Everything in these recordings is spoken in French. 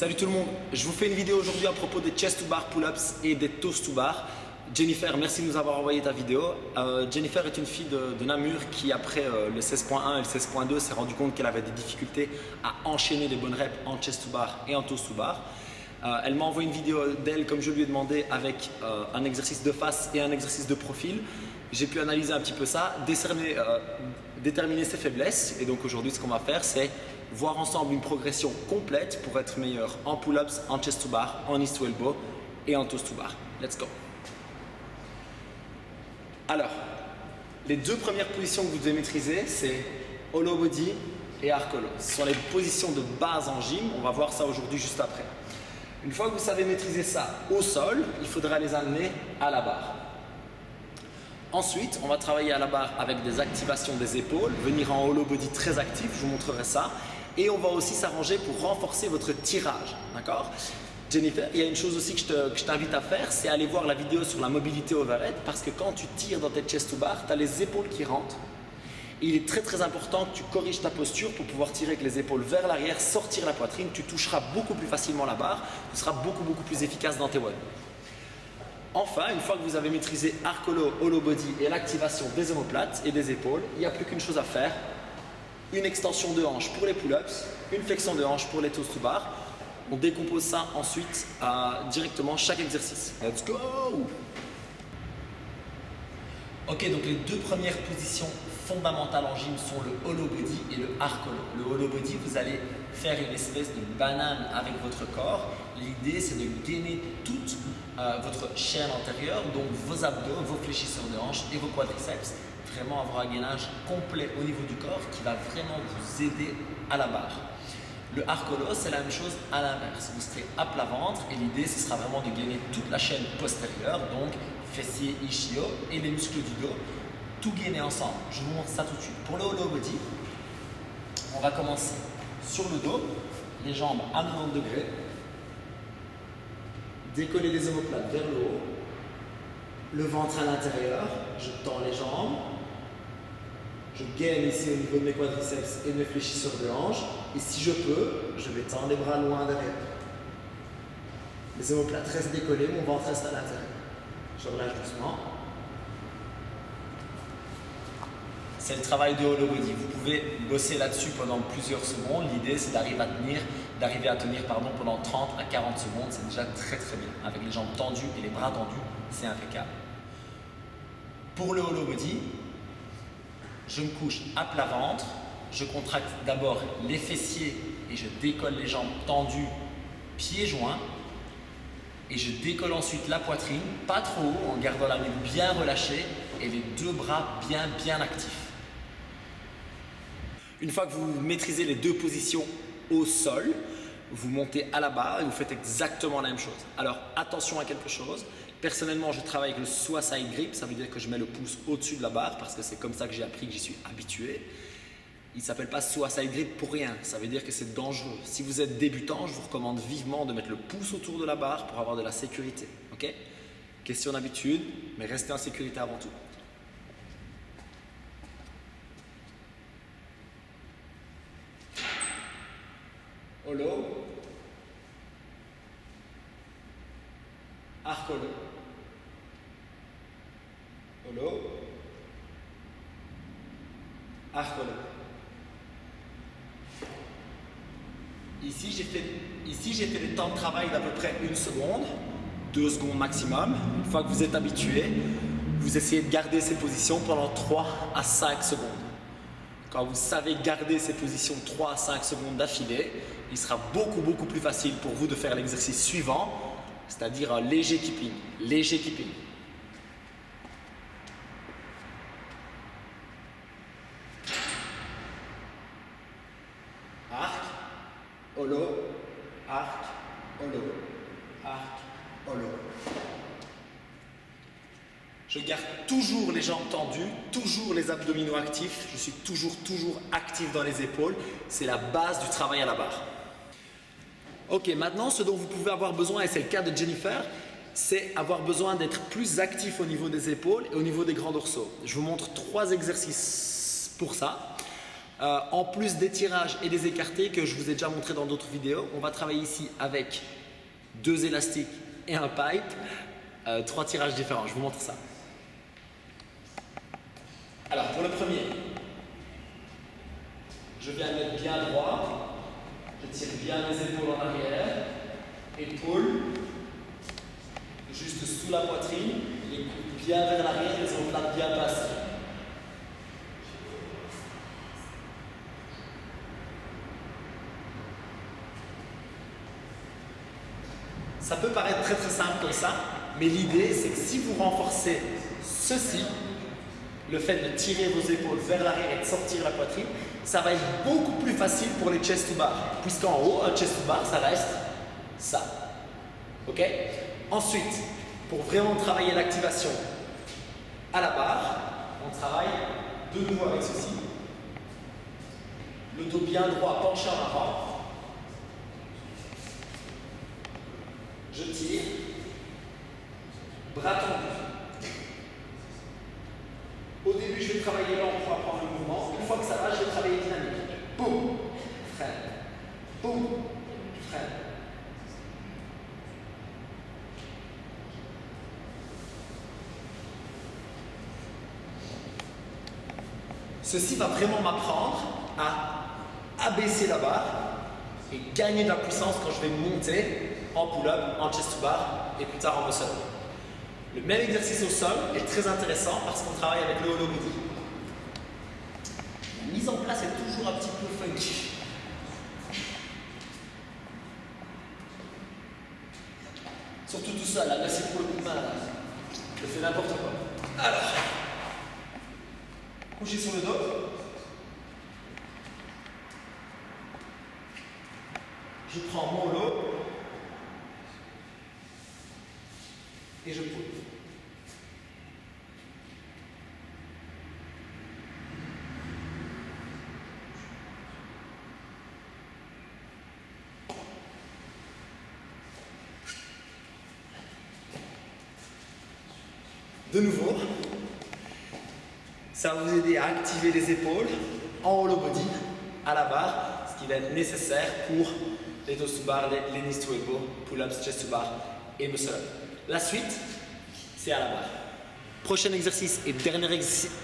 Salut tout le monde, je vous fais une vidéo aujourd'hui à propos des chest to bar pull-ups et des toes to bar. Jennifer, merci de nous avoir envoyé ta vidéo. Jennifer est une fille de Namur qui après le 16.1 et le 16.2 s'est rendu compte qu'elle avait des difficultés à enchaîner les bonnes reps en chest to bar et en toes to bar. Elle m'a envoyé une vidéo d'elle comme je lui ai demandé avec un exercice de face et un exercice de profil. J'ai pu analyser un petit peu ça, déterminer ses faiblesses et donc aujourd'hui ce qu'on va faire c'est voir ensemble une progression complète pour être meilleur en pull-ups, en chest to bar, en knee to elbow et en toes to bar. Let's go! Alors, les deux premières positions que vous devez maîtriser, c'est hollow body et arc hollow. Ce sont les positions de base en gym, on va voir ça aujourd'hui juste après. Une fois que vous savez maîtriser ça au sol, il faudra les amener à la barre. Ensuite, on va travailler à la barre avec des activations des épaules, venir en hollow body très actif, je vous montrerai ça. Et on va aussi s'arranger pour renforcer votre tirage, d'accord? Jennifer, il y a une chose aussi que je t'invite à faire, c'est aller voir la vidéo sur la mobilité overhead parce que quand tu tires dans tes chest to bar, tu as les épaules qui rentrent. Et il est très important que tu corriges ta posture pour pouvoir tirer avec les épaules vers l'arrière, sortir la poitrine, tu toucheras beaucoup plus facilement la barre, tu seras beaucoup plus efficace dans tes WOD. Enfin, une fois que vous avez maîtrisé arc hollow, hollow body et l'activation des omoplates et des épaules, il n'y a plus qu'une chose à faire. Une extension de hanche pour les pull-ups, une flexion de hanche pour les toes to bar. On décompose ça ensuite directement chaque exercice. Let's go! Ok, donc les deux premières positions fondamentales en gym sont le hollow body et le arc hollow. Le hollow body, vous allez faire une espèce de banane avec votre corps. L'idée, c'est de gainer toute votre chaîne antérieure, donc vos abdos, vos fléchisseurs de hanches et vos quadriceps. Vraiment avoir un gainage complet au niveau du corps qui va vraiment vous aider à la barre. Le arc hollow, c'est la même chose à l'inverse. Vous serez à plat ventre et l'idée, ce sera vraiment de gainer toute la chaîne postérieure, donc fessiers, ischio et les muscles du dos, tout gainer ensemble. Je vous montre ça tout de suite. Pour le hollow body, on va commencer sur le dos, les jambes à 90 degrés, décoller les omoplates vers le haut, le ventre à l'intérieur, je tends les jambes. Je gaine ici au niveau de mes quadriceps et de mes fléchisseurs de hanches. Et si je peux, je vais tendre les bras loin derrière. Les omoplates restent décollées, mon ventre reste à l'intérieur. Je relâche doucement. C'est le travail de hollow body. Vous pouvez bosser là-dessus pendant plusieurs secondes. L'idée, c'est d'arriver à tenir pendant 30 à 40 secondes. C'est déjà très bien. Avec les jambes tendues et les bras tendus, c'est impeccable. Pour le hollow body, je me couche à plat ventre, je contracte d'abord les fessiers et je décolle les jambes tendues, pieds joints. Et je décolle ensuite la poitrine, pas trop haut, en gardant la nuque bien relâchée et les deux bras bien actifs. Une fois que vous maîtrisez les deux positions au sol, vous montez à la barre et vous faites exactement la même chose. Alors attention à quelque chose. Personnellement, je travaille avec le suicide grip, ça veut dire que je mets le pouce au-dessus de la barre parce que c'est comme ça que j'ai appris, que j'y suis habitué. Il ne s'appelle pas suicide grip pour rien, ça veut dire que c'est dangereux. Si vous êtes débutant, je vous recommande vivement de mettre le pouce autour de la barre pour avoir de la sécurité. Okay? Question d'habitude, mais restez en sécurité avant tout. Hollow. Arc hollow. Hollow. Arc hollow. Ici, j'ai fait des temps de travail d'à peu près 1 seconde, 2 secondes maximum. Une fois que vous êtes habitué, vous essayez de garder ces positions pendant 3 à 5 secondes. Quand vous savez garder ces positions 3 à 5 secondes d'affilée, il sera beaucoup plus facile pour vous de faire l'exercice suivant, c'est-à-dire un léger keeping. Léger keeping. Arc, hollow, arc, hollow, arc, hollow. Je garde toujours les jambes tendues, toujours les abdominaux actifs. Je suis toujours actif dans les épaules. C'est la base du travail à la barre. Ok, maintenant ce dont vous pouvez avoir besoin, et c'est le cas de Jennifer, c'est avoir besoin d'être plus actif au niveau des épaules et au niveau des grands dorsaux. Je vous montre 3 exercices pour ça. En plus des tirages et des écartés que je vous ai déjà montré dans d'autres vidéos, on va travailler ici avec 2 élastiques et un pipe, 3 tirages différents. Je vous montre ça. Alors pour le premier, je viens mettre bien droit, je tire bien les épaules en arrière, épaules, juste sous la poitrine, les coudes bien vers l'arrière, les omoplates bien placées. Ça peut paraître très simple comme ça, mais l'idée c'est que si vous renforcez ceci, le fait de tirer vos épaules vers l'arrière et de sortir la poitrine, ça va être beaucoup plus facile pour les chest to bar, puisqu'en haut, un chest to bar, ça reste ça. Ok? Ensuite, pour vraiment travailler l'activation à la barre, on travaille de nouveau avec ceci. Le dos bien droit penché en avant. Je tire, bras tendus. Au début, je vais travailler lent pour apprendre le mouvement. Une fois que ça va, je vais travailler dynamique. Boum, freine. Boum, freine. Ceci va vraiment m'apprendre à abaisser la barre et gagner de la puissance quand je vais monter en pull-up, en chest to bar et plus tard en muscle. Le même exercice au sol est très intéressant parce qu'on travaille avec le hollow body. La mise en place est toujours un petit peu funky. Surtout tout seul, là, merci pour le coup de main. Là. Je fais n'importe quoi. Alors, couchez sur le dos. Je prends mon lot et je pousse. De nouveau, ça va vous aider à activer les épaules en hollow body à la barre, ce qui va être nécessaire pour les toes to bar, les knees to elbow, pull-ups, chest to bar et muscle up. La suite, c'est à la barre. Prochain exercice et dernier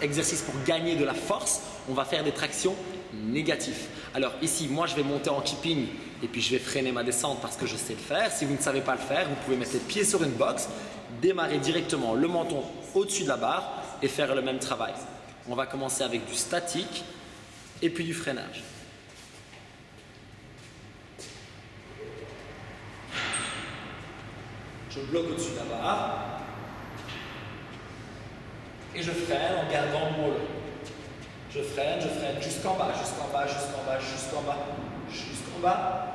exercice pour gagner de la force, on va faire des tractions négatives. Alors ici, moi je vais monter en keeping et puis je vais freiner ma descente parce que je sais le faire. Si vous ne savez pas le faire, vous pouvez mettre les pieds sur une box, démarrer directement le menton au-dessus de la barre et faire le même travail. On va commencer avec du statique et puis du freinage. Je bloque au-dessus de la barre et je freine en gardant mon lot. Je freine jusqu'en bas, jusqu'en bas, jusqu'en bas, jusqu'en bas, jusqu'en bas.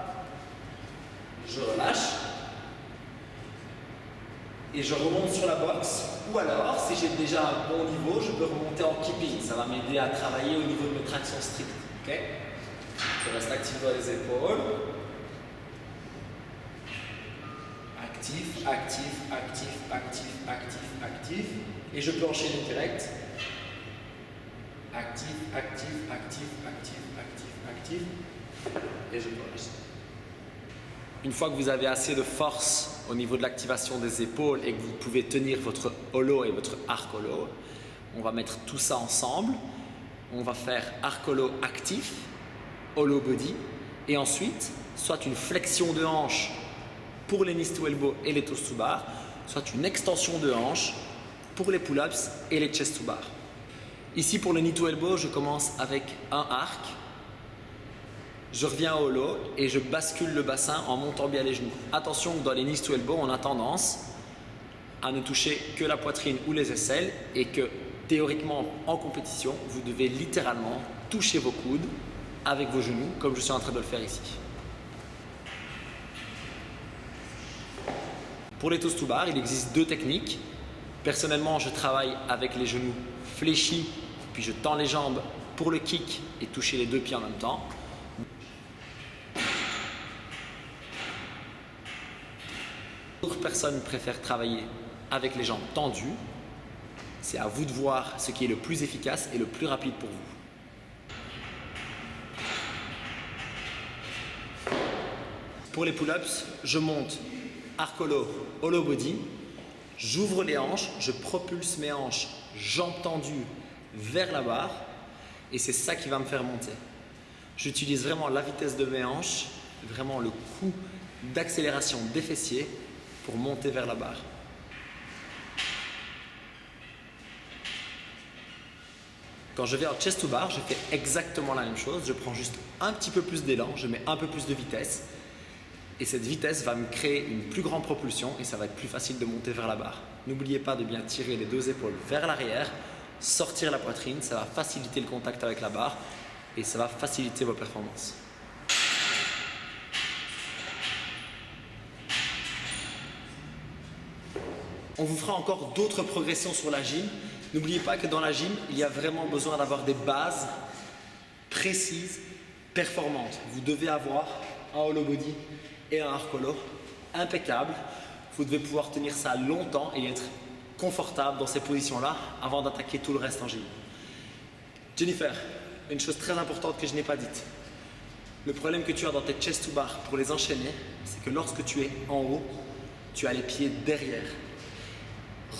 Je relâche et je remonte sur la box. Ou alors, si j'ai déjà un bon niveau, je peux remonter en keeping. Ça va m'aider à travailler au niveau de mes tractions strictes. Okay? Je reste actif dans les épaules. Actif, actif, actif, actif, actif, actif. Et je peux enchaîner direct. Actif, actif, actif, actif, actif, actif. Et je peux lâcher. Une fois que vous avez assez de force au niveau de l'activation des épaules et que vous pouvez tenir votre hollow et votre arc hollow, on va mettre tout ça ensemble. On va faire arc hollow actif, hollow body, et ensuite, soit une flexion de hanche pour les knees to elbow et les toes to bar, soit une extension de hanche pour les pull-ups et les chest to bar. Ici pour le knee to elbow, je commence avec un arc, je reviens au hollow et je bascule le bassin en montant bien les genoux. Attention que dans les knees to elbow, on a tendance à ne toucher que la poitrine ou les aisselles et que théoriquement en compétition, vous devez littéralement toucher vos coudes avec vos genoux comme je suis en train de le faire ici. Pour les toes to bar, il existe 2 techniques. Personnellement, je travaille avec les genoux fléchis, puis je tends les jambes pour le kick et toucher les 2 pieds en même temps. D'autres personnes préfèrent travailler avec les jambes tendues. C'est à vous de voir ce qui est le plus efficace et le plus rapide pour vous. Pour les pull-ups, je monte arc hollow, hollow body. J'ouvre les hanches, je propulse mes hanches, jambes tendues vers la barre. Et c'est ça qui va me faire monter. J'utilise vraiment la vitesse de mes hanches, vraiment le coup d'accélération des fessiers pour monter vers la barre. Quand je vais en chest to bar, je fais exactement la même chose. Je prends juste un petit peu plus d'élan, je mets un peu plus de vitesse. Et cette vitesse va me créer une plus grande propulsion et ça va être plus facile de monter vers la barre. N'oubliez pas de bien tirer les deux épaules vers l'arrière, sortir la poitrine, ça va faciliter le contact avec la barre et ça va faciliter vos performances. On vous fera encore d'autres progressions sur la gym. N'oubliez pas que dans la gym, il y a vraiment besoin d'avoir des bases précises, performantes. Vous devez avoir un hollow body et un arc hollow impeccable. Vous devez pouvoir tenir ça longtemps et être confortable dans ces positions-là avant d'attaquer tout le reste en gym. Jennifer, une chose très importante que je n'ai pas dite. Le problème que tu as dans tes chest to bar pour les enchaîner, c'est que lorsque tu es en haut, tu as les pieds derrière.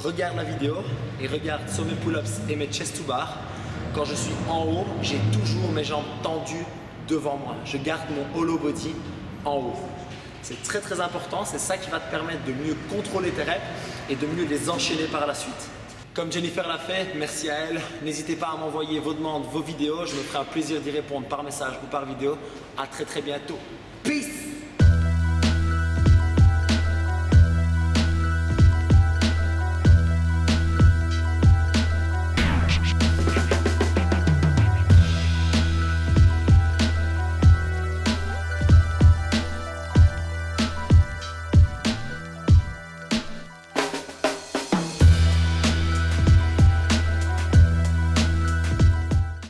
Regarde la vidéo et regarde sur mes pull-ups et mes chest to bar. Quand je suis en haut, j'ai toujours mes jambes tendues devant moi. Je garde mon hollow body en haut. C'est très très important, c'est ça qui va te permettre de mieux contrôler tes reps et de mieux les enchaîner par la suite. Comme Jennifer l'a fait, merci à elle. N'hésitez pas à m'envoyer vos demandes, vos vidéos. Je me ferai un plaisir d'y répondre par message ou par vidéo. À très très bientôt. Peace!